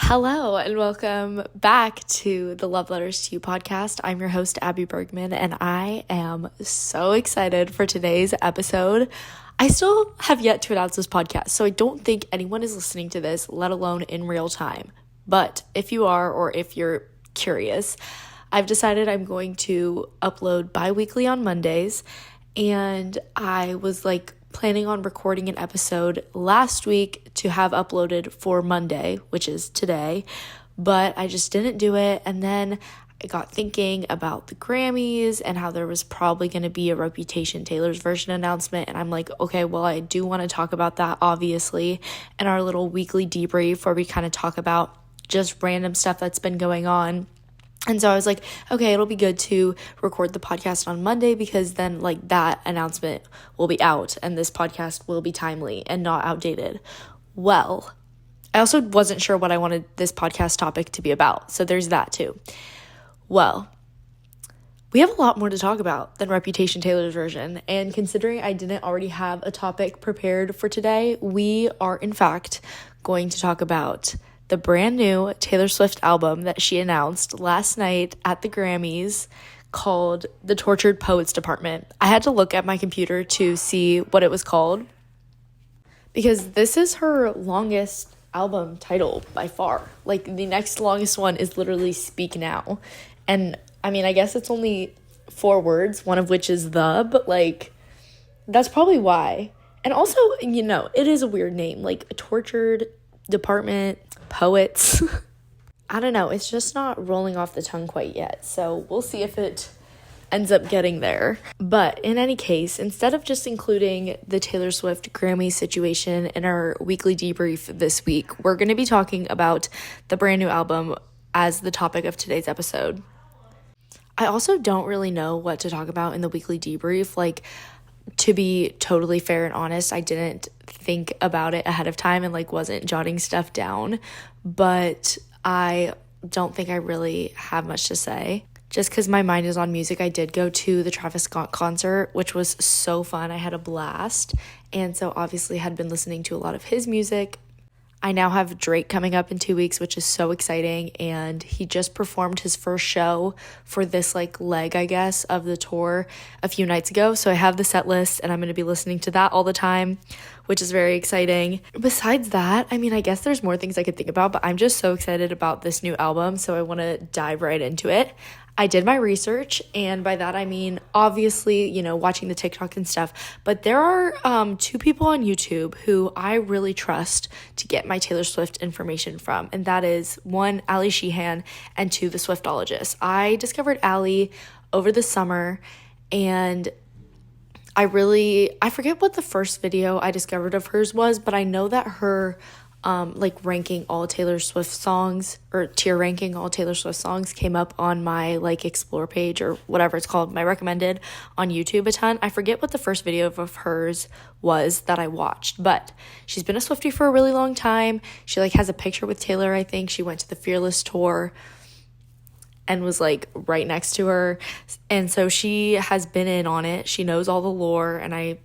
Hello and welcome back to the Love Letters to You podcast. I'm your host, Abby Bergman, and I am so excited for today's episode. I still have yet to announce this podcast, so I don't think anyone is listening to this, let alone in real time. But if you are, or if you're curious, I've decided I'm going to upload bi-weekly on Mondays, and I was planning on recording an episode last week to have uploaded for Monday, which is today, but I just didn't do it. And then I got thinking about the Grammys and how there was probably going to be a Reputation Taylor's version announcement. And I'm like, okay, well, I do want to talk about that, obviously, in our little weekly debrief where we kind of talk about just random stuff that's been going on. And so I was like, okay, it'll be good to record the podcast on Monday because then that announcement will be out and this podcast will be timely and not outdated. Well, I also wasn't sure what I wanted this podcast topic to be about. So there's that too. Well, we have a lot more to talk about than Reputation Taylor's version. And considering I didn't already have a topic prepared for today, we are in fact going to talk about the brand new Taylor Swift album that she announced last night at the Grammys called The Tortured Poets Department. I had to look at my computer to see what it was called because this is her longest album title by far. The next longest one is literally Speak Now. And I mean, I guess it's only 4 words, one of which is the, but that's probably why. And also, it is a weird name, Tortured Department, Poets. I don't know, it's just not rolling off the tongue quite yet, so we'll see if it ends up getting there. But in any case, instead of just including the Taylor Swift Grammy situation in our weekly debrief this week, we're going to be talking about the brand new album as the topic of today's episode. I also don't really know what to talk about in the weekly debrief. To be totally fair and honest, I didn't think about it ahead of time and wasn't jotting stuff down, but I don't think I really have much to say. Just because my mind is on music, I did go to the Travis Scott concert, which was so fun. I had a blast, and so obviously had been listening to a lot of his music. I now have Drake coming up in 2 weeks, which is so exciting, and he just performed his first show for this leg, I guess, of the tour a few nights ago. So I have the set list, and I'm going to be listening to that all the time, which is very exciting. Besides that, I mean, I guess there's more things I could think about, but I'm just so excited about this new album, so I want to dive right into it. I did my research, and by that I mean, obviously, watching the TikTok and stuff, but there are 2 people on YouTube who I really trust to get my Taylor Swift information from, and that is 1, Ali Sheehan, and 2, the Swiftologist. I discovered Ali over the summer, and I forget what the first video I discovered of hers was, but I know that her ranking all Taylor Swift songs or tier ranking all Taylor Swift songs came up on my explore page or whatever it's called, my recommended on YouTube a ton. I forget what the first video of hers was that I watched, but she's been a Swiftie for a really long time. She has a picture with Taylor. I think she went to the Fearless tour and was right next to her, and so she has been in on it. She knows all the lore, and I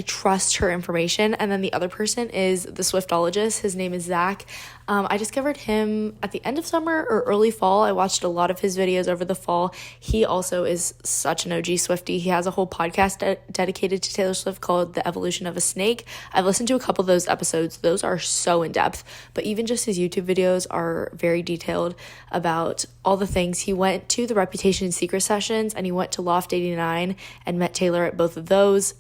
trust her information. And then the other person is the Swiftologist. His name is Zach. I discovered him at the end of summer or early fall. I watched a lot of his videos over the fall. He also is such an OG Swiftie. He has a whole podcast dedicated to Taylor Swift called The Evolution of a Snake. I've listened to a couple of those episodes. Those are so in-depth, but even just his YouTube videos are very detailed about all the things. He went to the Reputation Secret Sessions, and he went to Loft 89 and met Taylor at both of those.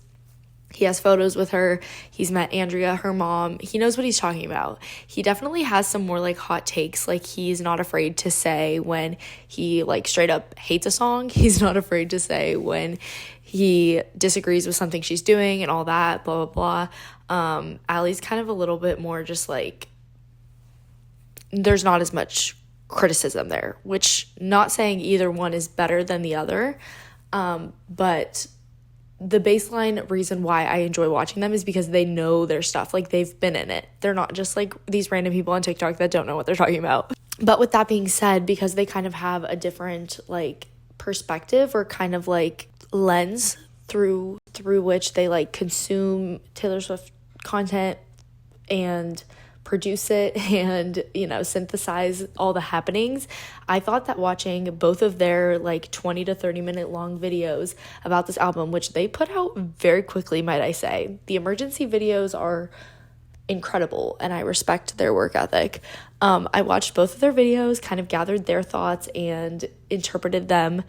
He has photos with her. He's met Andrea, her mom. He knows what he's talking about. He definitely has some more hot takes. He's not afraid to say when he straight up hates a song. He's not afraid to say when he disagrees with something she's doing and all that, blah, blah, blah. Allie's kind of a little bit more just there's not as much criticism there, which not saying either one is better than the other, but the baseline reason why I enjoy watching them is because they know their stuff. They've been in it. They're not just these random people on TikTok that don't know what they're talking about. But with that being said, because they kind of have a different perspective or kind of lens through which they consume Taylor Swift content and produce it and, synthesize all the happenings. I thought that watching both of their like 20 to 30 minute long videos about this album, which they put out very quickly, might I say, the emergency videos are incredible and I respect their work ethic. I watched both of their videos, kind of gathered their thoughts and interpreted them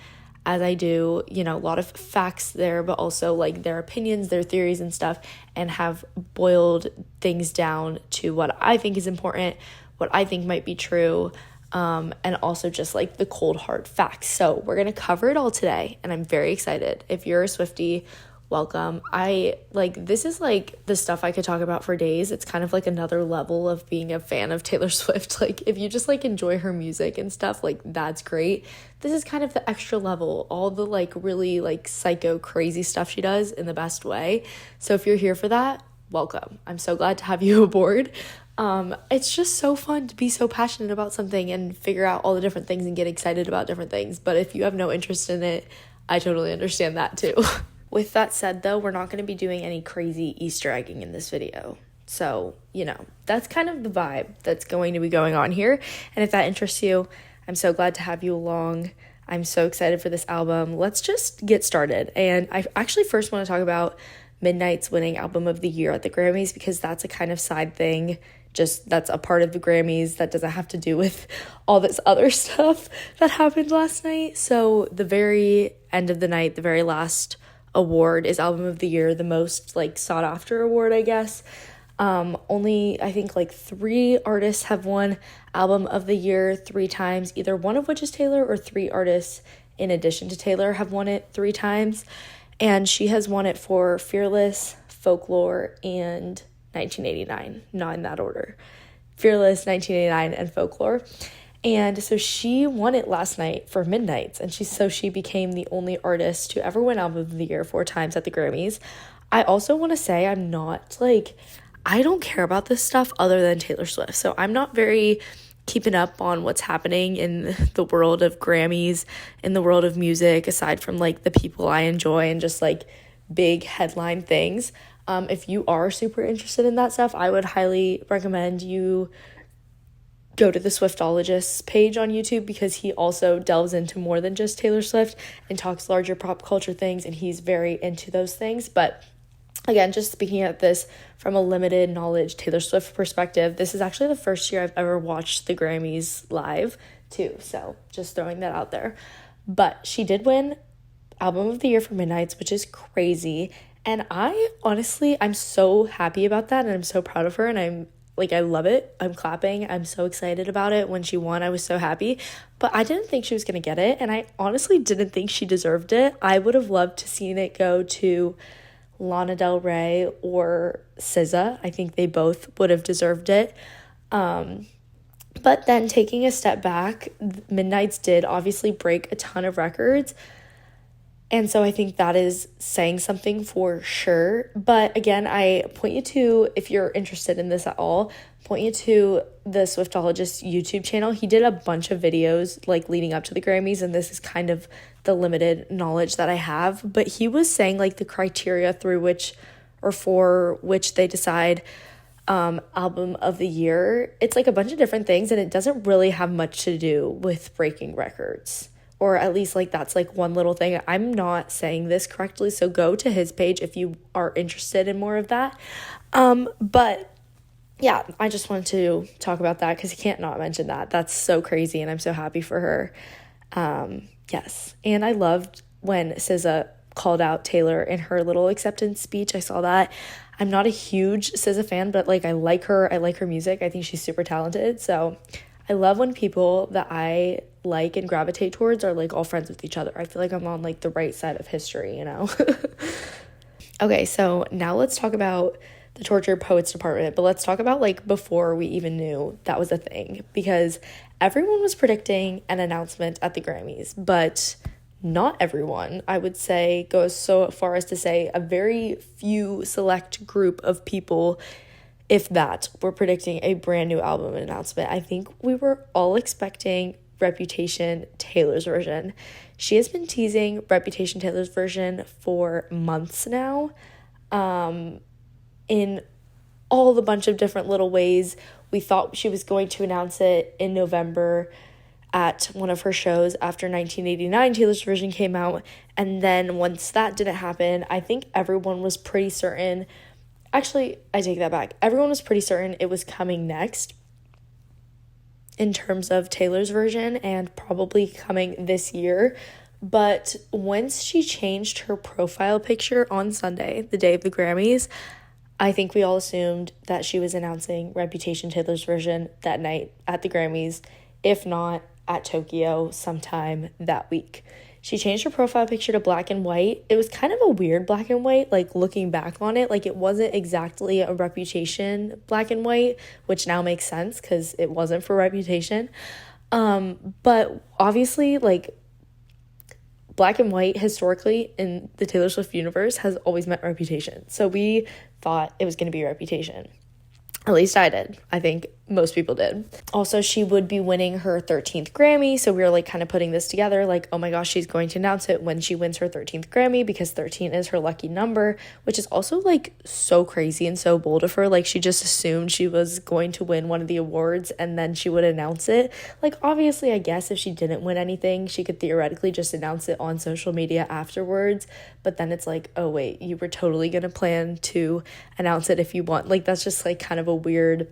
as I do, a lot of facts there, but also like their opinions, their theories and stuff, and have boiled things down to what I think is important, what I think might be true, and also just like the cold hard facts. So we're going to cover it all today, and I'm very excited. If you're a Swiftie, welcome. This is like the stuff I could talk about for days. It's kind of like another level of being a fan of Taylor Swift. Like if you just like enjoy her music and stuff, like that's great. This is kind of the extra level, all the like really like psycho crazy stuff she does in the best way. So if you're here for that, welcome. I'm so glad to have you aboard. It's just so fun to be so passionate about something and figure out all the different things and get excited about different things. But if you have no interest in it, I totally understand that too. With that said, though, we're not going to be doing any crazy Easter egging in this video. So, that's kind of the vibe that's going to be going on here. And if that interests you, I'm so glad to have you along. I'm so excited for this album. Let's just get started. And I actually first want to talk about Midnight's winning Album of the Year at the Grammys, because that's a kind of side thing. Just that's a part of the Grammys that doesn't have to do with all this other stuff that happened last night. So the very end of the night, the very last award is Album of the Year, the most like sought after award, I guess. Only I think like 3 artists have won Album of the Year 3 times, either one of which is Taylor, or 3 artists in addition to Taylor have won it 3 times. And she has won it for Fearless, Folklore, and 1989, not in that order. Fearless, 1989, and Folklore. And so she won it last night for Midnight's, and she became the only artist to ever win Album of the Year 4 times at the Grammys. I also want to say I don't care about this stuff other than Taylor Swift. So I'm not very keeping up on what's happening in the world of Grammys, in the world of music, aside from like the people I enjoy and just like big headline things. If you are super interested in that stuff, I would highly recommend you go to the Swiftologist's page on YouTube, because he also delves into more than just Taylor Swift and talks larger pop culture things, and he's very into those things. But again, just speaking at this from a limited knowledge Taylor Swift perspective, this is actually the first year I've ever watched the Grammys live too, so just throwing that out there. But she did win Album of the Year for Midnight's, which is crazy, and I'm so happy about that, and I'm so proud of her, and I love it. I'm clapping. I'm so excited about it. When she won, I was so happy. But I didn't think she was going to get it, and I honestly didn't think she deserved it. I would have loved to seen it go to Lana Del Rey or SZA. I think they both would have deserved it. But then taking a step back, Midnight's did obviously break a ton of records. And so I think that is saying something for sure. But again, I point you to, if you're interested in this at all, point you to the Swiftologist YouTube channel. He did a bunch of videos like leading up to the Grammys, and this is kind of the limited knowledge that I have. But he was saying like the criteria through which or for which they decide Album of the Year. It's like a bunch of different things, and it doesn't really have much to do with breaking records. Or at least like that's like one little thing. I'm not saying this correctly, so go to his page if you are interested in more of that. But yeah, I just wanted to talk about that because you can't not mention that. That's so crazy, and I'm so happy for her. Yes, and I loved when SZA called out Taylor in her little acceptance speech. I saw that. I'm not a huge SZA fan, but like I like her music. I think she's super talented. So I love when people that I like and gravitate towards are like all friends with each other. I feel like I'm on like the right side of history, Okay, so now let's talk about the Tortured Poets department, but let's talk about like before we even knew that was a thing, because everyone was predicting an announcement at the Grammys, but not everyone, I would say, goes so far as to say a very few select group of people, if that, were predicting a brand new album announcement. I think we were all expecting Reputation Taylor's version. She has been teasing Reputation Taylor's version for months now, in all the bunch of different little ways. we thought she was going to announce it in November at one of her shows after 1989 Taylor's version came out. And then once that didn't happen, I think everyone was pretty certain. Actually, I take that back. Everyone was pretty certain it was coming next in terms of Taylor's version and probably coming this year. But once she changed her profile picture on Sunday, the day of the Grammys, I think we all assumed that she was announcing Reputation Taylor's version that night at the Grammys, if not at Tokyo sometime that week. She changed her profile picture to black and white. It was kind of a weird black and white, like looking back on it, like it wasn't exactly a Reputation black and white, which now makes sense because it wasn't for Reputation. But obviously, like, black and white historically in the Taylor Swift universe has always meant Reputation. So we thought it was going to be Reputation. At least I did. I think most people did. Also, she would be winning her 13th Grammy, so we were like kind of putting this together, like, oh my gosh, she's going to announce it when she wins her 13th Grammy because 13 is her lucky number, which is also like so crazy and so bold of her. Like, she just assumed she was going to win one of the awards and then she would announce it. Like, obviously, I guess if she didn't win anything, she could theoretically just announce it on social media afterwards, but then it's like, oh wait, you were totally gonna plan to announce it if you want. Like, that's just like kind of a weird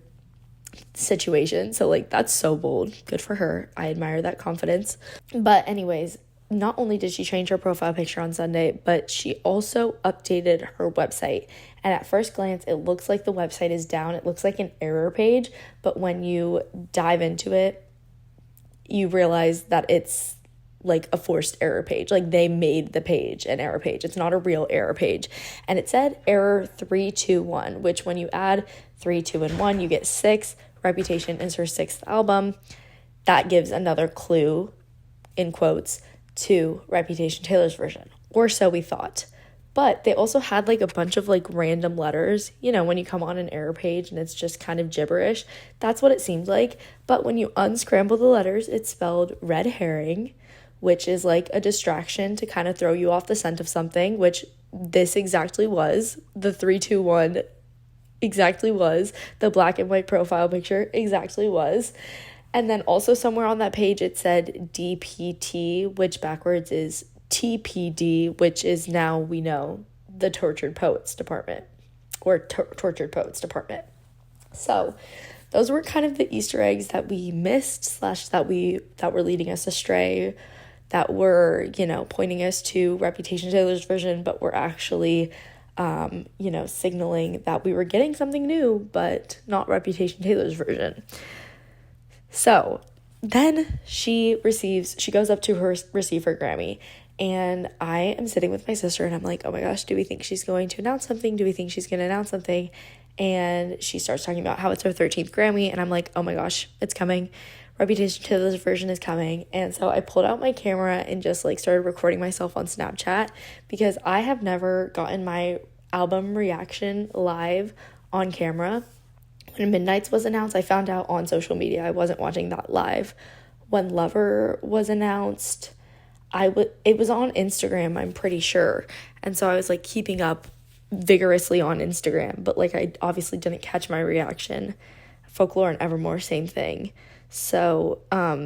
situation. So like, that's so bold. Good for her. I admire that confidence. But anyways, not only did she change her profile picture on Sunday, but she also updated her website. And at first glance, it looks like the website is down. It looks like an error page, but when you dive into it, you realize that it's like a forced error page. Like, they made the page an error page. It's not a real error page. And it said error 321, which when you add 3, 2, and 1, you get 6. Reputation is her 6th album. That gives another clue, in quotes, to Reputation Taylor's version. Or so we thought. But they also had like a bunch of like random letters. You know, when you come on an error page and it's just kind of gibberish, that's what it seemed like. But when you unscramble the letters, it's spelled red herring, which is like a distraction to kind of throw you off the scent of something, which this exactly was. The 321 exactly was. The black and white profile picture exactly was. And then also somewhere on that page it said DPT, which backwards is TPD, which is now, we know, the Tortured Poets Department, or Tortured Poets Department. So those were kind of the Easter eggs that we missed / that were leading us astray, that were, you know, pointing us to Reputation Taylor's version, but were actually you know, signaling that we were getting something new, but not Reputation Taylor's version. So then she goes up to receive her Grammy, and I am sitting with my sister and I'm like, oh my gosh, do we think she's going to announce something? Do we think she's going to announce something? And she starts talking about how it's her 13th Grammy, and I'm like, oh my gosh, it's coming. Reputation Taylor's version is coming. And so I pulled out my camera and just like started recording myself on Snapchat, because I have never gotten my album reaction live on camera. When Midnight's was announced, I found out on social media. I wasn't watching that live. When Lover was announced, it was on Instagram, I'm pretty sure. And so I was like keeping up vigorously on Instagram, but like I obviously didn't catch my reaction. Folklore and Evermore, same thing. So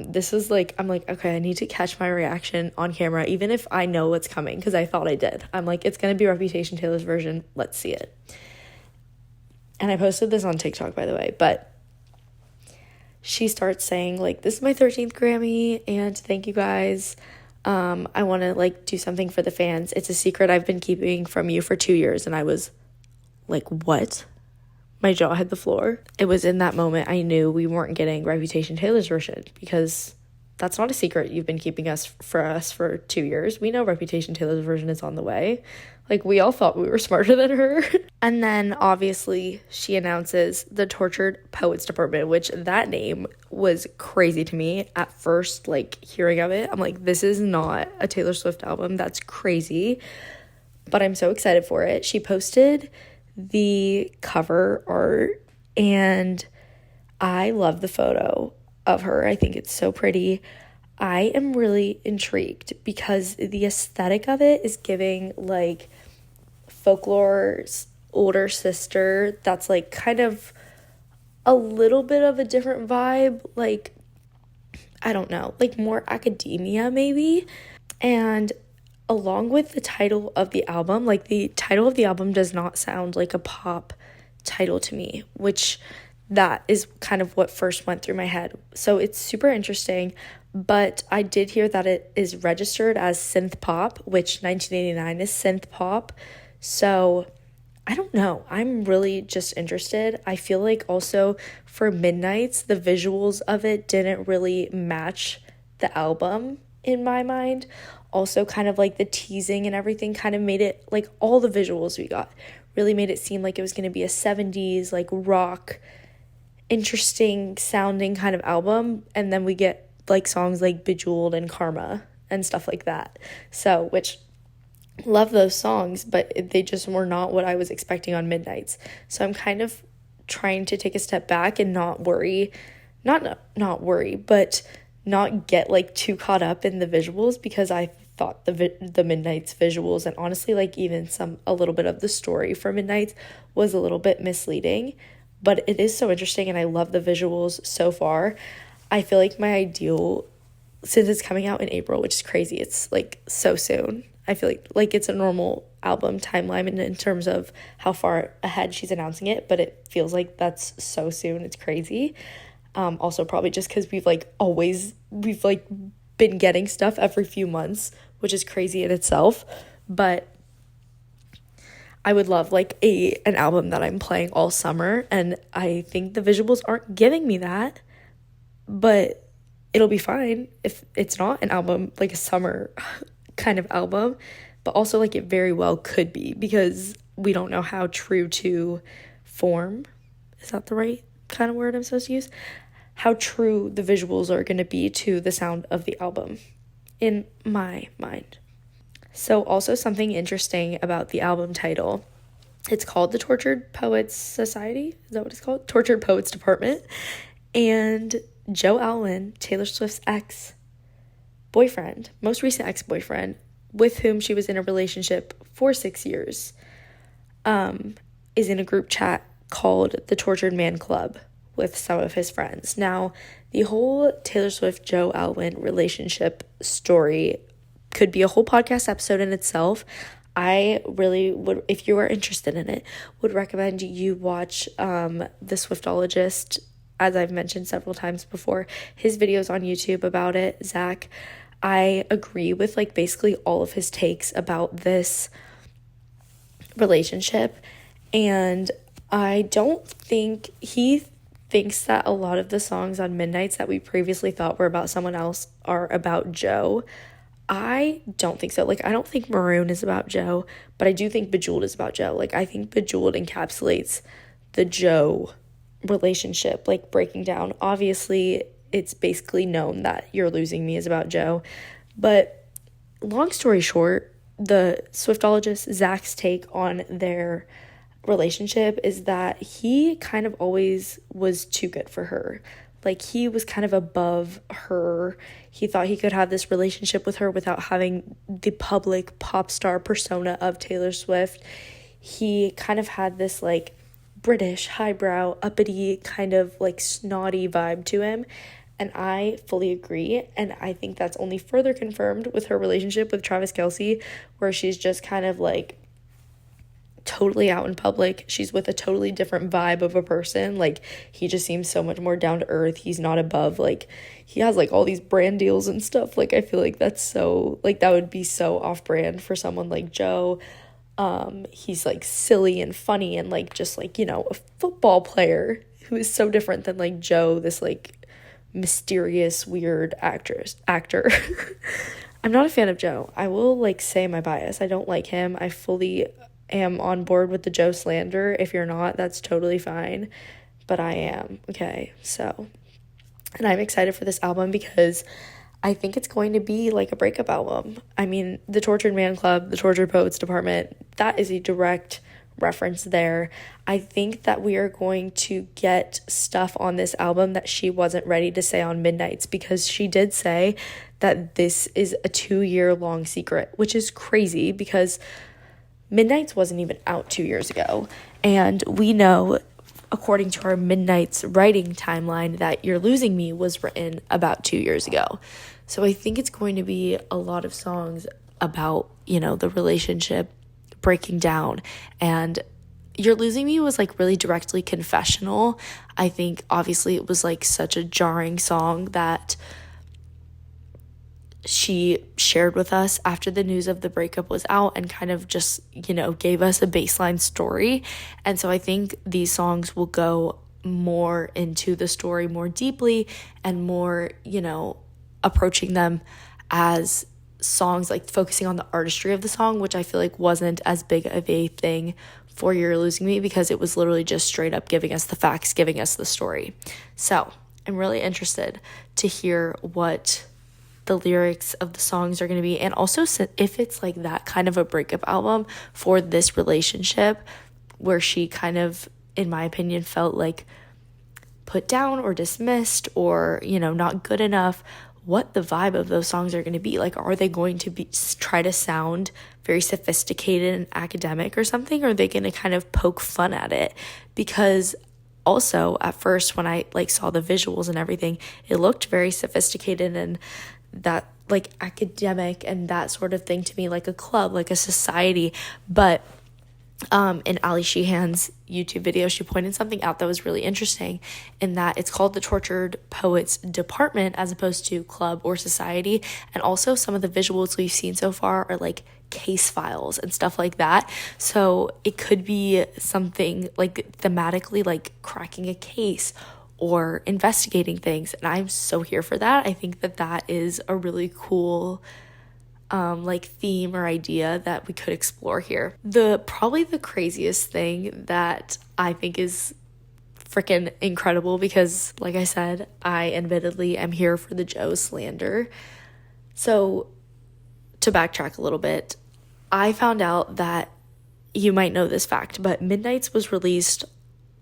this is like, I'm like, okay, I need to catch my reaction on camera, even if I know what's coming, because I thought I did. I'm like, it's going to be Reputation Taylor's version. Let's see it. And I posted this on TikTok, by the way, but she starts saying like, this is my 13th Grammy, and thank you guys. I want to like do something for the fans. It's a secret I've been keeping from you for 2 years. And I was like, what? My jaw hit the floor. It was in that moment I knew we weren't getting Reputation Taylor's version, because that's not a secret you've been keeping for us for 2 years. We know Reputation Taylor's version is on the way. Like, we all thought we were smarter than her. And then obviously she announces the Tortured Poets Department, which that name was crazy to me at first. Like, hearing of it, I'm like, this is not a Taylor Swift album. That's crazy. But I'm so excited for it. She posted the cover art, and I love the photo of her. I think it's so pretty. I am really intrigued because the aesthetic of it is giving like Folklore's older sister that's like kind of a little bit of a different vibe, like, I don't know, like more academia maybe. And along with the title of the album, like the title of the album does not sound like a pop title to me, which that is kind of what first went through my head. So it's super interesting, but I did hear that it is registered as synth pop, which 1989 is synth pop. So I don't know. I'm really just interested. I feel like also for Midnights, the visuals of it didn't really match the album in my mind. Also, kind of like the teasing and everything kind of made it, like all the visuals we got really made it seem like it was going to be a 70s, like rock, interesting sounding kind of album. And then we get like songs like Bejeweled and Karma and stuff like that. So, which love those songs, but they just were not what I was expecting on Midnights. So I'm kind of trying to take a step back and not worry, not worry, but not get like too caught up in the visuals, because I thought the Midnights visuals, and honestly like even a little bit of the story for Midnights was a little bit misleading. But it is so interesting and I love the visuals so far. I feel like my ideal, since it's coming out in April, which is crazy, it's like so soon. I feel like it's a normal album timeline in terms of how far ahead she's announcing it, but it feels like that's so soon. It's crazy. Also probably just because we've been getting stuff every few months, which is crazy in itself. But I would love like an album that I'm playing all summer, and I think the visuals aren't giving me that, but it'll be fine if it's not an album, like a summer kind of album. But also like it very well could be, because we don't know how true to form, is that the right kind of word I'm supposed to use, how true the visuals are going to be to the sound of the album in my mind. So also something interesting about the album title, it's called the Tortured Poets Society, is that what it's called? Tortured Poets Department. And Joe Alwyn, Taylor Swift's ex-boyfriend, most recent ex-boyfriend, with whom she was in a relationship for 6 years, is in a group chat called the Tortured Man Club with some of his friends. Now, the whole Taylor Swift-Joe Alwyn relationship story could be a whole podcast episode in itself. I really would, if you are interested in it, would recommend you watch the Swiftologist, as I've mentioned several times before, his videos on YouTube about it, Zach. I agree with like basically all of his takes about this relationship, and I don't think he thinks that a lot of the songs on Midnights that we previously thought were about someone else are about Joe. I don't think so. Like, I don't think Maroon is about Joe, but I do think Bejeweled is about Joe. Like, I think Bejeweled encapsulates the Joe relationship, like breaking down. Obviously, it's basically known that You're Losing Me is about Joe. But long story short, the Swiftologist, Zach's take on their relationship is that he kind of always was too good for her. Like, he was kind of above her. He thought he could have this relationship with her without having the public pop star persona of Taylor Swift. He kind of had this like British, highbrow, uppity, kind of like snotty vibe to him. And I fully agree. And I think that's only further confirmed with her relationship with Travis Kelce, where she's just kind of like totally out in public. She's with a totally different vibe of a person. Like, he just seems so much more down to earth. He's not above, like, he has like all these brand deals and stuff. Like, I feel like that's so, like, that would be so off brand for someone like Joe. He's like silly and funny and like just like, you know, a football player who is so different than like Joe, this like mysterious weird actor. I'm not a fan of Joe. I will like say my bias. I don't like him. I fully am on board with the Joe slander. If you're not, that's totally fine, but I am. Okay, so, and I'm excited for this album because I think it's going to be like a breakup album. I mean, the Tortured Man Club, the Tortured Poets Department, that is a direct reference there. I think that we are going to get stuff on this album that she wasn't ready to say on Midnights, because she did say that this is a 2-year-long secret, which is crazy because Midnights wasn't even out 2 years ago. And we know according to our Midnight's writing timeline, that You're Losing Me was written about 2 years ago. So I think it's going to be a lot of songs about, the relationship breaking down. And You're Losing Me was like really directly confessional. I think obviously it was like such a jarring song that she shared with us after the news of the breakup was out, and kind of just, gave us a baseline story. And so I think these songs will go more into the story more deeply and more, approaching them as songs, like focusing on the artistry of the song, which I feel like wasn't as big of a thing for You're Losing Me, because it was literally just straight up giving us the facts, giving us the story. So I'm really interested to hear what the lyrics of the songs are going to be, and also if it's like that kind of a breakup album for this relationship where she kind of, in my opinion, felt like put down or dismissed or, not good enough, what the vibe of those songs are going to be. Like, are they going to try to sound very sophisticated and academic or something? Or are they going to kind of poke fun at it? Because also at first when I saw the visuals and everything, it looked very sophisticated and that like academic and that sort of thing to me, like a club, like a society. But in Ali Sheehan's YouTube video, she pointed something out that was really interesting, in that it's called the Tortured Poets Department as opposed to club or society. And also some of the visuals we've seen so far are like case files and stuff like that. So it could be something like thematically like cracking a case or investigating things, and I'm so here for that. I think that is a really cool theme or idea that we could explore here. Probably the craziest thing that I think is freaking incredible, because like I said, I admittedly am here for the Joe slander. So to backtrack a little bit, I found out that, you might know this fact, but Midnights was released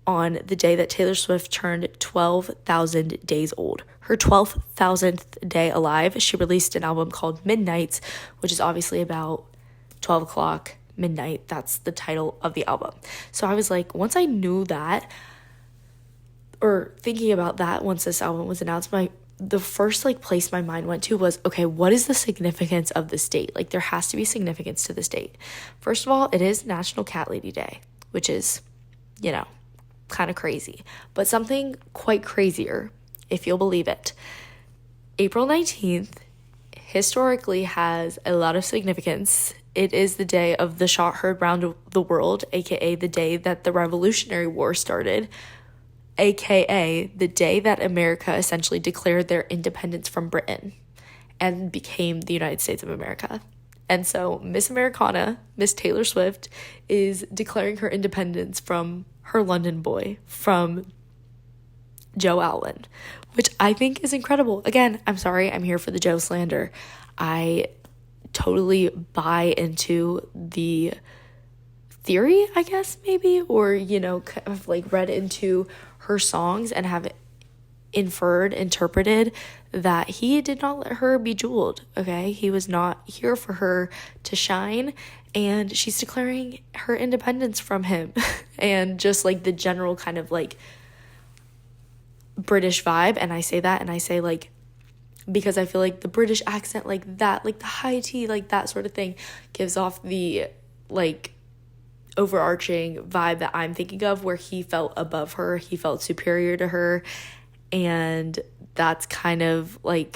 on the day that Taylor Swift turned 12,000 days old. Her 12,000th day alive, she released an album called Midnights, which is obviously about 12 o'clock, midnight. That's the title of the album. So I was like, once I knew that, or thinking about that, once this album was announced, the first place my mind went to was, okay, what is the significance of this date? Like, there has to be significance to this date. First of all, it is National Cat Lady Day, which is, kind of crazy, but something quite crazier, if you'll believe it. April 19th historically has a lot of significance. It is the day of the shot heard round the world, aka the day that the Revolutionary War started, aka the day that America essentially declared their independence from Britain and became the United States of America. And so Miss Americana, Miss Taylor Swift, is declaring her independence from her London boy, from Joe Alwyn, which I think is incredible. Again, I'm sorry, I'm here for the Joe slander. I totally buy into the theory, I guess, maybe, or, kind of read into her songs and have interpreted that he did not let her be jeweled, okay? He was not here for her to shine, and she's declaring her independence from him. And just the general kind of British vibe, and I say that, and I say because I feel like the British accent, that, the high tea, that sort of thing, gives off the overarching vibe that I'm thinking of, where he felt above her, he felt superior to her. And that's kind of I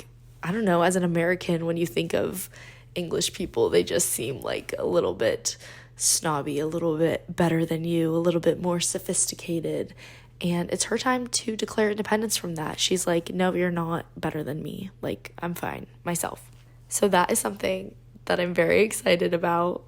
don't know, as an American, when you think of English people, they just seem a little bit snobby, a little bit better than you, a little bit more sophisticated. And it's her time to declare independence from that. She's like, no, you're not better than me. I'm fine myself. So that is something that I'm very excited about.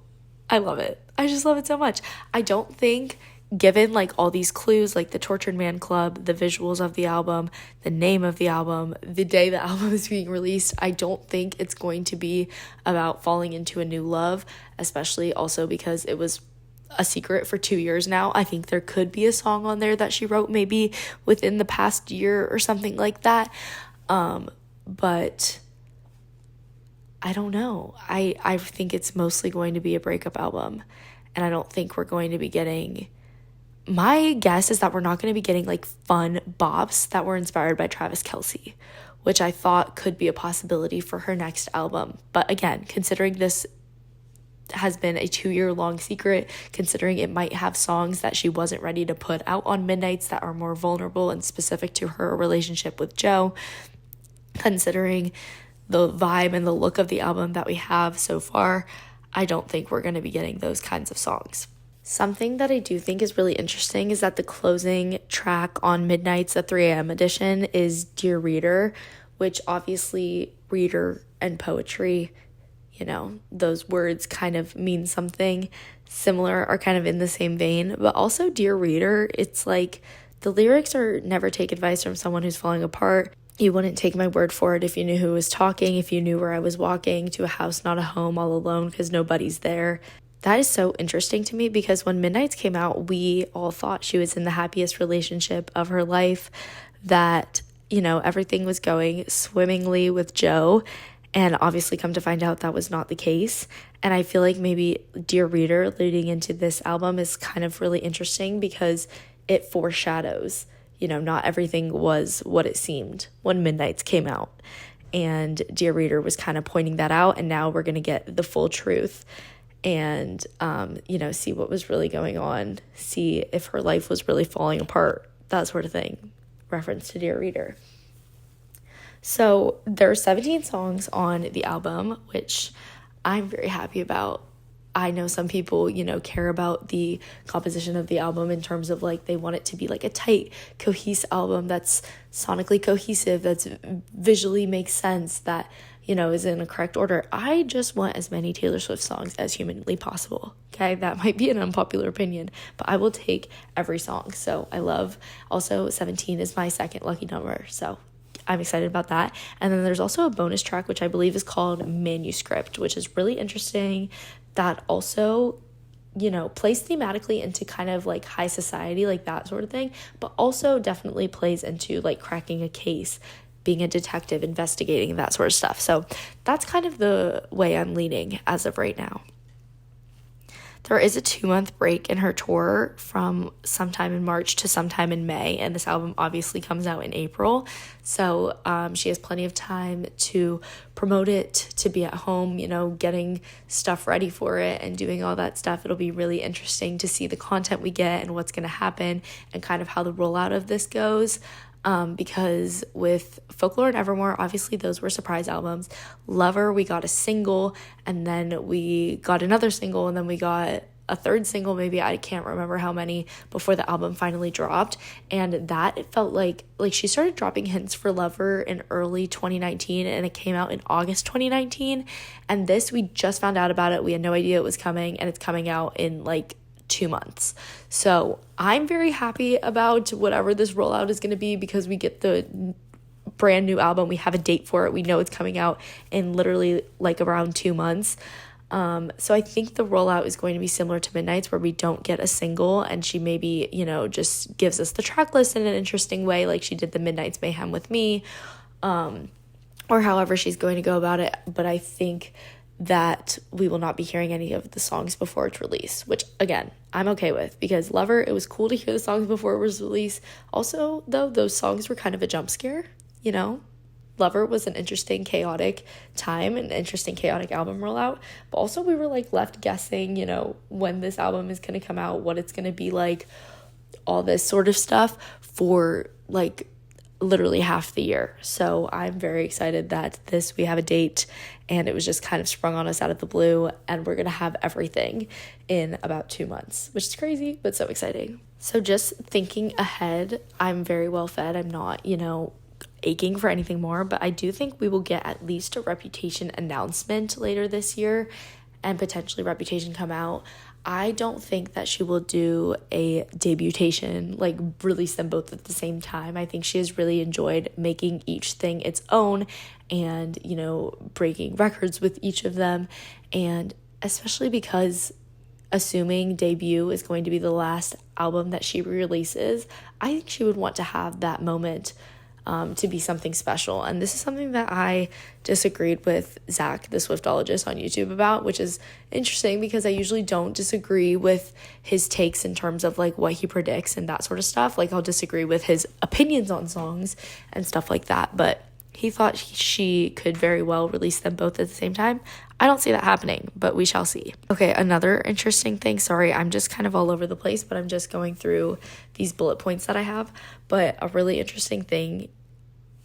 I love it. I just love it so much. I don't think, given all these clues, the Tortured Man Club, the visuals of the album, the name of the album, the day the album is being released, I don't think it's going to be about falling into a new love, especially also because it was a secret for 2 years now. I think there could be a song on there that she wrote maybe within the past year or something like that. But I don't know. I think it's mostly going to be a breakup album, and I don't think we're going to be getting my guess is that we're not going to be getting like fun bops that were inspired by Travis Kelce, which I thought could be a possibility for her next album. But again, considering this has been a 2-year-long secret, considering it might have songs that she wasn't ready to put out on Midnights that are more vulnerable and specific to her relationship with Joe, considering the vibe and the look of the album that we have so far, I don't think we're going to be getting those kinds of songs. Something that I do think is really interesting is that the closing track on Midnights, the 3 a.m. edition, is Dear Reader, which obviously reader and poetry, you know, those words kind of mean something similar, are kind of in the same vein. But also Dear Reader, it's like the lyrics are never take advice from someone who's falling apart. You wouldn't take my word for it if you knew who was talking, if you knew where I was walking, to a house, not a home, all alone because nobody's there. That is so interesting to me because when Midnights came out, we all thought she was in the happiest relationship of her life, that, you know, everything was going swimmingly with Joe, and obviously come to find out that was not the case. And I feel like maybe Dear Reader leading into this album is kind of really interesting because it foreshadows, you know, not everything was what it seemed when Midnights came out. And Dear Reader was kind of pointing that out, and now we're going to get the full truth and, you know, see what was really going on, see if her life was really falling apart, that sort of thing. Reference to Dear Reader. So there are 17 songs on the album, which I'm very happy about. I know some people, you know, care about the composition of the album in terms of like they want it to be like a tight, cohesive album that's sonically cohesive, that's visually makes sense, that, you know, is in a correct order. I just want as many Taylor Swift songs as humanly possible. Okay, that might be an unpopular opinion, but I will take every song. So I love, also 17 is my second lucky number, so I'm excited about that. And then there's also a bonus track, which I believe is called Manuscript, which is really interesting, that also, you know, plays thematically into kind of like high society, like that sort of thing, but also definitely plays into like cracking a case, being a detective, investigating, that sort of stuff. So that's kind of the way I'm leaning as of right now. There is a 2-month break in her tour from sometime in March to sometime in May, and this album obviously comes out in April. So she has plenty of time to promote it, to be at home, you know, getting stuff ready for it and doing all that stuff. It'll be really interesting to see the content we get and what's going to happen and kind of how the rollout of this goes. Because with Folklore and Evermore, obviously those were surprise albums. Lover, we got a single, and then we got another single, and then we got a third single, maybe, I can't remember how many, before the album finally dropped. And that, it felt like she started dropping hints for Lover in early 2019, and it came out in August 2019. And this, we just found out about it. We had no idea it was coming, and it's coming out in like 2 months. So I'm very happy about whatever this rollout is going to be, because we get the brand new album. We have a date for it. We know it's coming out in literally like around 2 months. So I think the rollout is going to be similar to Midnights, where we don't get a single, and she maybe, you know, just gives us the track list in an interesting way, like she did the Midnights Mayhem with Me, or however she's going to go about it. But I think that we will not be hearing any of the songs before its release, which again, I'm okay with, because Lover, it was cool to hear the songs before it was released. Also, though, those songs were kind of a jump scare, you know? Lover was an interesting, chaotic time, an interesting, chaotic album rollout, but also we were like left guessing, you know, when this album is going to come out, what it's going to be like, all this sort of stuff for like literally half the year. So I'm very excited that we have a date, and it was just kind of sprung on us out of the blue, and we're going to have everything in about 2 months, which is crazy, but so exciting. So just thinking ahead, I'm very well fed. I'm not, you know, aching for anything more, but I do think we will get at least a Reputation announcement later this year, and potentially Reputation come out. I don't think that she will do a debutation, like release them both at the same time. I think she has really enjoyed making each thing its own, and, you know, breaking records with each of them. And especially because, assuming debut is going to be the last album that she releases, I think she would want to have that moment to be something special. And this is something that I disagreed with Zach, the Swiftologist on YouTube about, which is interesting because I usually don't disagree with his takes in terms of like what he predicts and that sort of stuff. Like I'll disagree with his opinions on songs and stuff like that, but he thought she could very well release them both at the same time. I don't see that happening, but we shall see. Okay, another interesting thing. Sorry, I'm just kind of all over the place, but I'm just going through these bullet points that I have. But a really interesting thing,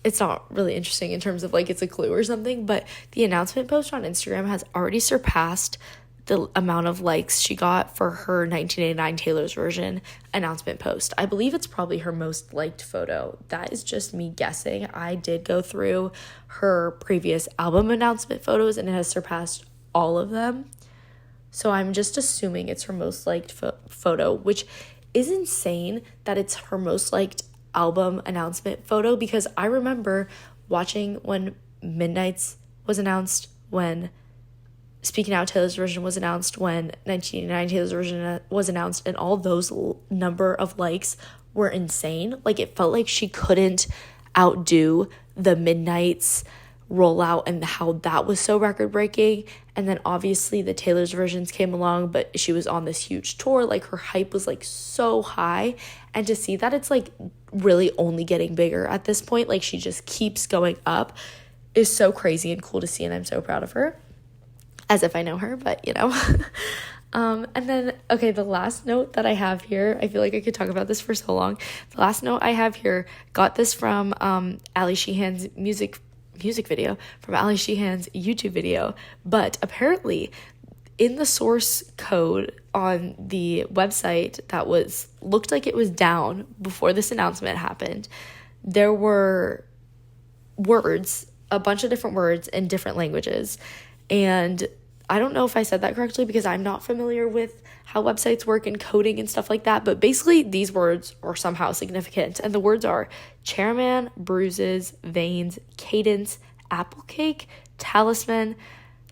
it's not really interesting in terms of like it's a clue or something, but the announcement post on Instagram has already surpassed the amount of likes she got for her 1989 Taylor's version announcement post. I believe it's probably her most liked photo. That is just me guessing. I did go through her previous album announcement photos and it has surpassed all of them. So I'm just assuming it's her most liked photo, which is insane that it's her most liked album announcement photo, because I remember watching when Midnight's was announced, when Speaking Out Taylor's version was announced, when 1989 Taylor's version was announced, and all those number of likes were insane. Like it felt like she couldn't outdo the Midnight's rollout and how that was so record breaking. And then obviously the Taylor's versions came along, but she was on this huge tour. Like her hype was like so high, and to see that it's like really only getting bigger at this point, like she just keeps going up, is so crazy and cool to see, and I'm so proud of her. As if I know her, but you know. And then, okay, the last note that I have here, I feel like I could talk about this for so long. The last note I have here, got this from Ali Sheehan's music video, from Ali Sheehan's YouTube video. But apparently, in the source code on the website that looked like it was down before this announcement happened, there were words, a bunch of different words in different languages. And I don't know if I said that correctly because I'm not familiar with how websites work and coding and stuff like that, but basically these words are somehow significant. And the words are chairman, bruises, veins, cadence, apple cake, talisman,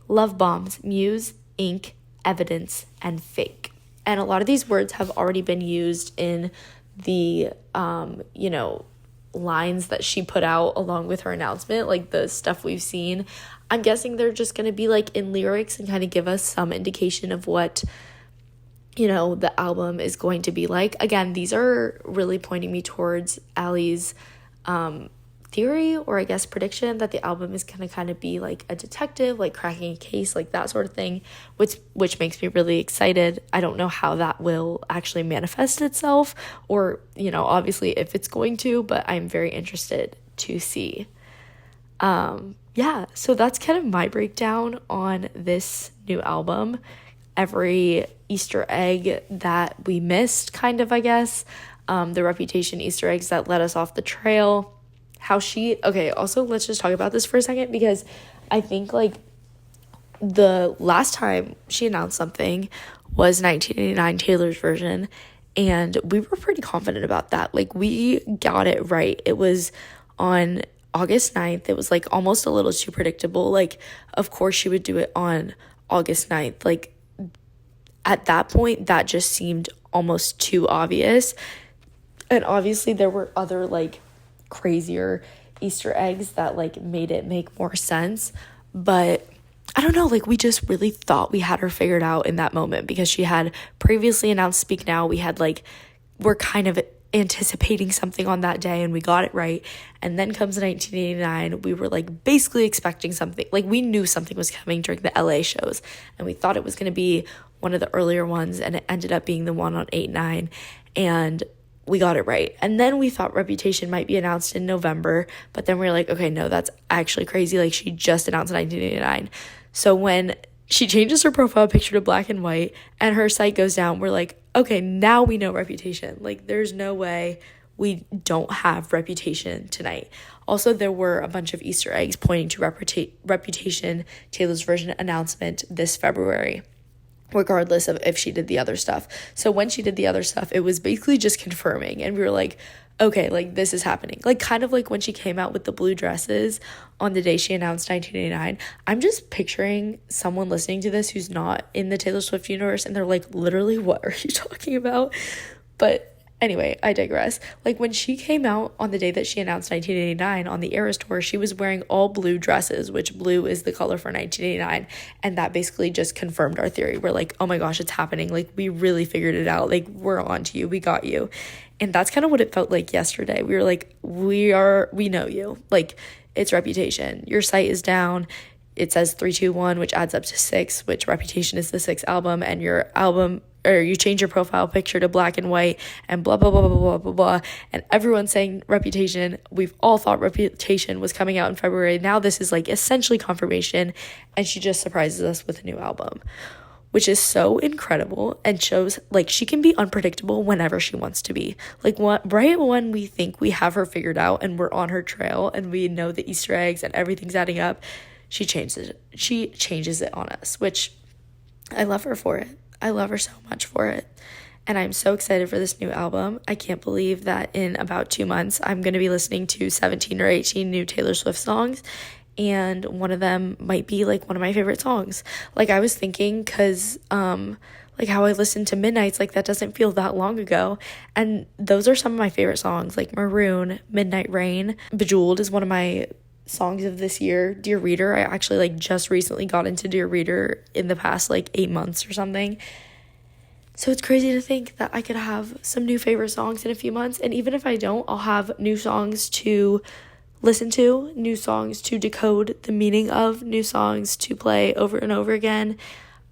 love bombs, muse, ink, evidence, and fake. And a lot of these words have already been used in the, lines that she put out along with her announcement, like the stuff we've seen. I'm guessing they're just going to be like in lyrics and kind of give us some indication of what, the album is going to be like. Again, these are really pointing me towards Ali's theory, or I guess prediction, that the album is going to kind of be like a detective, like cracking a case, like that sort of thing, which makes me really excited. I don't know how that will actually manifest itself, or, obviously if it's going to, but I'm very interested to see. So that's kind of my breakdown on this new album. Every Easter egg that we missed, kind of, I guess, the Reputation Easter eggs that led us off the trail, also let's just talk about this for a second, because I think like the last time she announced something was 1989 Taylor's version, and we were pretty confident about that. Like we got it right. It was on August 9th. It was like almost a little too predictable. Like, of course she would do it on August 9th. Like at that point, that just seemed almost too obvious. And obviously there were other like crazier Easter eggs that like made it make more sense. But I don't know, like we just really thought we had her figured out in that moment, because she had previously announced Speak Now. We're kind of anticipating something on that day, and we got it right. And then comes 1989. We were like basically expecting something, like we knew something was coming during the LA shows, and we thought it was going to be one of the earlier ones, and it ended up being the one on 8/9, and we got it right. And then we thought Reputation might be announced in November, but then we were like, okay, no, that's actually crazy. Like she just announced 1989. So when she changes her profile picture to black and white and her site goes down, we're like, okay, now we know Reputation. Like there's no way we don't have Reputation tonight. Also, there were a bunch of Easter eggs pointing to Reputation Taylor's version announcement this February, regardless of if she did the other stuff. So when she did the other stuff, it was basically just confirming, and we were like, okay, like this is happening. Like kind of like when she came out with the blue dresses on the day she announced 1989. I'm just picturing someone listening to this who's not in the Taylor Swift universe, and they're like, literally, what are you talking about? But Anyway, I digress. Like, when she came out on the day that she announced 1989 on the Eras Tour, she was wearing all blue dresses, which blue is the color for 1989. And that basically just confirmed our theory. We're like, oh my gosh, it's happening. Like, we really figured it out. Like, we're on to you. We got you. And that's kind of what it felt like yesterday. We were like, we know you. Like, it's Reputation. Your site is down. It says 321, which adds up to 6, which Reputation is the 6th album, and your album, or you change your profile picture to black and white, and blah, blah, blah, blah, blah, blah, blah. And everyone's saying Reputation. We've all thought Reputation was coming out in February. Now this is like essentially confirmation, and she just surprises us with a new album, which is so incredible and shows like she can be unpredictable whenever she wants to be. Like, right when we think we have her figured out and we're on her trail and we know the Easter eggs and everything's adding up, she changes it on us, which I love her for it. I love her so much for it. And I'm so excited for this new album. I can't believe that in about 2 months, I'm going to be listening to 17 or 18 new Taylor Swift songs. And one of them might be like one of my favorite songs. Like, I was thinking, because like how I listened to Midnights, like that doesn't feel that long ago. And those are some of my favorite songs, like Maroon, Midnight Rain. Bejeweled is one of my songs of this year. Dear Reader, I actually like just recently got into Dear Reader in the past like 8 months or something. So it's crazy to think that I could have some new favorite songs in a few months. And even if I don't, I'll have new songs to listen to, new songs to decode the meaning of, new songs to play over and over again.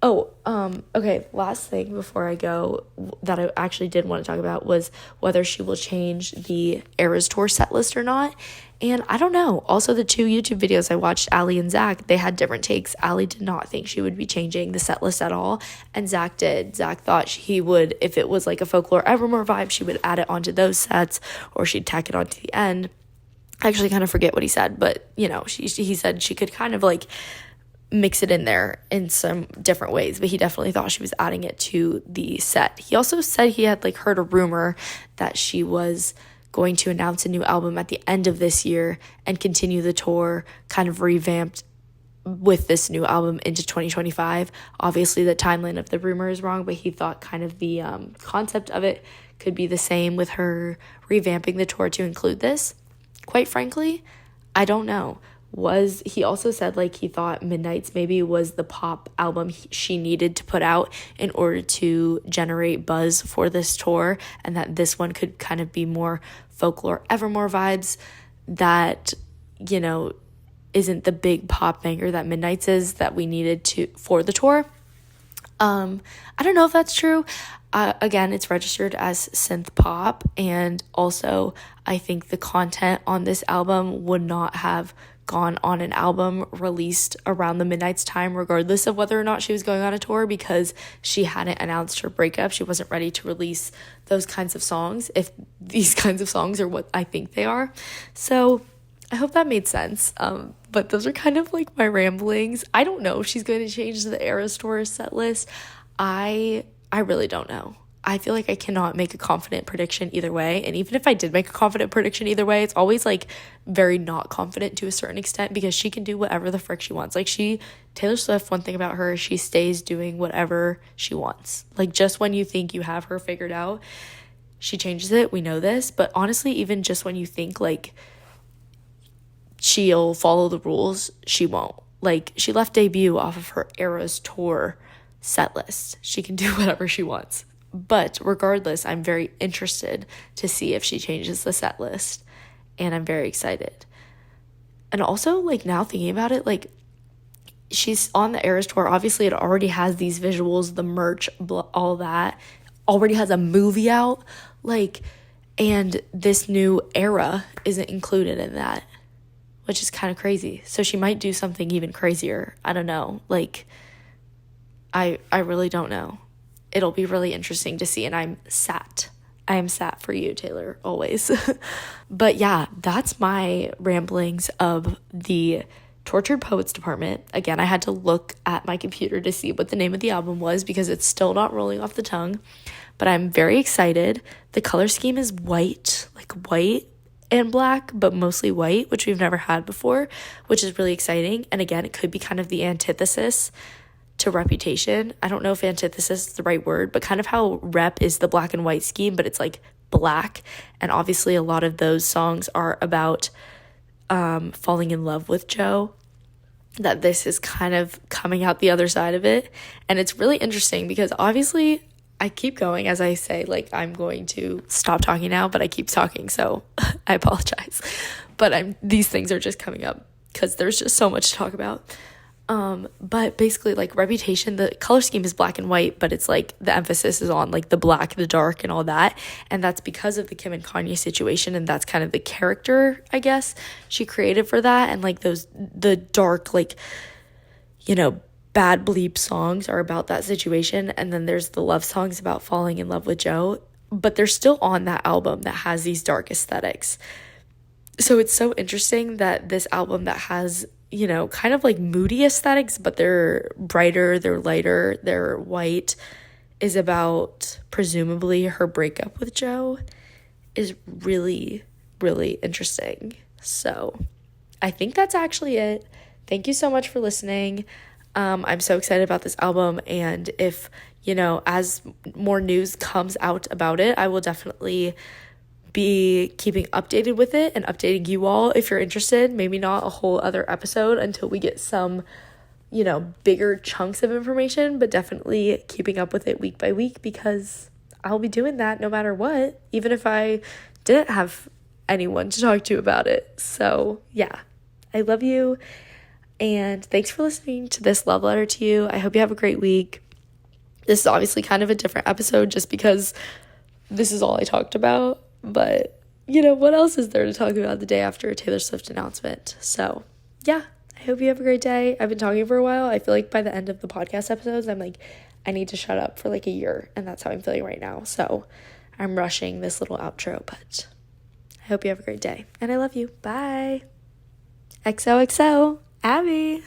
Okay, last thing before I go that I actually did want to talk about was whether she will change the Eras Tour set list or not. And I don't know. Also, the 2 YouTube videos I watched, Allie and Zach, they had different takes. Allie did not think she would be changing the set list at all, and Zach did. Zach thought he would, if it was like a Folklore Evermore vibe, she would add it onto those sets, or she'd tack it onto the end. I actually kind of forget what he said, but, you know, he said she could kind of like mix it in there in some different ways, but he definitely thought she was adding it to the set. He also said he had like heard a rumor that she was going to announce a new album at the end of this year and continue the tour kind of revamped with this new album into 2025. Obviously the timeline of the rumor is wrong, but he thought kind of the concept of it could be the same with her revamping the tour to include this. Quite frankly, I don't know. He also said like he thought Midnights maybe was the pop album she needed to put out in order to generate buzz for this tour, and that this one could kind of be more Folklore Evermore vibes that, you know, isn't the big pop banger that Midnights is that we needed for the tour. I don't know if that's true. Again, it's registered as synth pop, and also I think the content on this album would not have gone on an album released around the Midnights time, regardless of whether or not she was going on a tour, because she hadn't announced her breakup. She wasn't ready to release those kinds of songs, if these kinds of songs are what I think they are. So I hope that made sense. But those are kind of like my ramblings. I don't know if she's going to change the Eras Tour set list. I really don't know. I feel like I cannot make a confident prediction either way. And even if I did make a confident prediction either way, it's always like very not confident to a certain extent, because she can do whatever the frick she wants. Like Taylor Swift, one thing about her, she stays doing whatever she wants. Like, just when you think you have her figured out, she changes it. We know this. But honestly, even just when you think like she'll follow the rules, she won't. Like, she left Debut off of her Eras Tour set list. She can do whatever she wants. But regardless, I'm very interested to see if she changes the set list, and I'm very excited. And also, like, now thinking about it, like, she's on the Eras Tour. Obviously, it already has these visuals, the merch, all that. Already has a movie out, like, and this new era isn't included in that, which is kind of crazy. So she might do something even crazier. I don't know. Like, I really don't know. It'll be really interesting to see, and I am sat for you, Taylor, always. But yeah, that's my ramblings of the Tortured Poets department. Again, I had to look at my computer to see what the name of the album was, because it's still not rolling off the tongue, but I'm very excited. The color scheme is white, like white and black, but mostly white, which we've never had before, which is really exciting. And again, it could be kind of the antithesis to Reputation. I don't know if antithesis is the right word, but kind of how Rep is the black and white scheme, but it's like Black, and obviously a lot of those songs are about falling in love with Joe, that this is kind of coming out the other side of it. And it's really interesting because obviously I keep going as I say, like, I'm going to stop talking now, but I keep talking, so I apologize. But these things are just coming up because there's just so much to talk about. But basically, like, Reputation, the color scheme is black and white, but it's like the emphasis is on like the black, the dark, and all that. And that's because of the Kim and Kanye situation, and that's kind of the character, I guess, she created for that. And like the dark, like, you know, bad bleep songs are about that situation, and then there's the love songs about falling in love with Joe, but they're still on that album that has these dark aesthetics. So it's so interesting that this album that has, you know, kind of like moody aesthetics, but they're brighter, they're lighter, they're white, is about presumably her breakup with Joe, is really, really interesting. So I think that's actually it. Thank you so much for listening. I'm so excited about this album, and if, you know, as more news comes out about it, I will definitely be keeping updated with it and updating you all if you're interested. Maybe not a whole other episode until we get some, you know, bigger chunks of information, but definitely keeping up with it week by week, because I'll be doing that no matter what, even if I didn't have anyone to talk to about it. So yeah, I love you, and thanks for listening to this love letter to you. I hope you have a great week. This is obviously kind of a different episode just because this is all I talked about. But, you know, what else is there to talk about the day after a Taylor Swift announcement? So, yeah, I hope you have a great day. I've been talking for a while. I feel like by the end of the podcast episodes, I'm like, I need to shut up for like a year. And that's how I'm feeling right now. So I'm rushing this little outro. But I hope you have a great day. And I love you. Bye. XOXO. Abby.